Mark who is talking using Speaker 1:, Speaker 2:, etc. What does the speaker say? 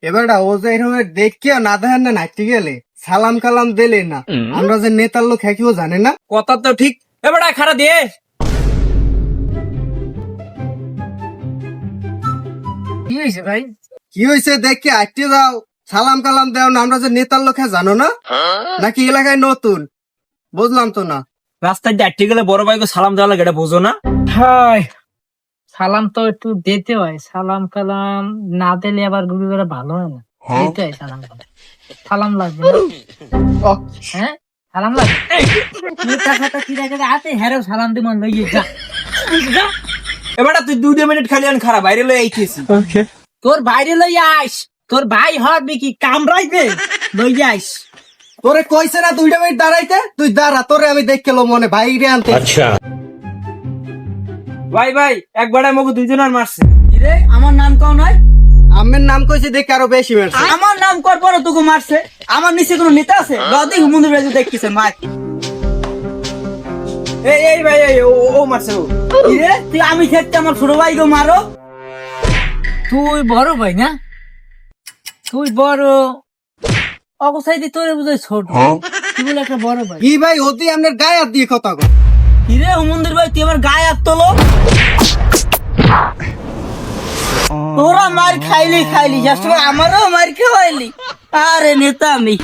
Speaker 1: এবারটা ও যে এরকম দেখিয়া না দেখেন না নাচতে গেলে সালাম কালাম দিলে না, আমরা যে নেতার লোক হ্যাঁ কেউ জানে না।
Speaker 2: কথা তো ঠিক। এবারে খারা দিয়ে
Speaker 3: কি হয়েছে ভাই?
Speaker 1: কি হয়েছে দেখে আটকে যাও, সালাম কালাম দেও না, আমরা যে নেতার লোক হ্যাঁ জানো না নাকি এলাকায় নতুন? বুঝলাম তো না।
Speaker 2: রাস্তায় দাঁড়িয়ে গেলে বড় ভাইকে সালাম দেওয়া লাগে, এটা বোঝো না?
Speaker 3: হাই, সালাম তো একটু দিতে হয়, সালাম কালাম না দিলে আবার গুরু করে ভালো হয় না। দিতে হয় সালাম কালাম। সালাম লাগবে না? হ্যাঁ সালাম লাগবে। নেতা খাতা কি রেখে হাতে হেরেও সালাম দিব লইয়ে যা।
Speaker 2: এবারে তুই 2 মিনিট খালি আন খারাপ বাইরে লই আইতেছি।
Speaker 3: তোর বাইরে লইয়া আইস, তোর ভাই হবে কি কামড়াইবে, লইয়া আইস।
Speaker 1: তোরে কইছে না 2 মিনিট দাঁড়াইতে, তুই দাঁড়া, তোরে আমি দেখলো মনে বাইরে আনতে।
Speaker 2: ভাই ভাই একবারে আমাকে দুইজনের মারছে।
Speaker 3: রে আমার নাম কও নয়,
Speaker 1: আমের নাম কইছে দেখে আরো বেশি মারছে।
Speaker 3: আমার নাম কর পর তোকে মারছে। আমার নিচে কোনো নেতা আছে? লদি হুমুন্দির বাজু দেখতেছে মার।
Speaker 2: এই এই ভাই এই ও মারছে ও।
Speaker 3: রে তুই আমি থাকতে আমার ছোট ভাইকে মারো? তুই বড় ভাই না? তুই বড় অবস্থায় দিয়ে তোরে বুঝে ছোট, তুই বলে একটা বড় ভাই।
Speaker 1: কি ভাই ওদি আপনার গায়ে হাত দিয়ে কথা কয়?
Speaker 3: কিরে হুমুন্দির ভাই তুই আমার গায়ে হাত তোলো? তোরা মার খাইলি খাইলি, আমারও মার খাওয়াইলি। আরে নেতা আমি।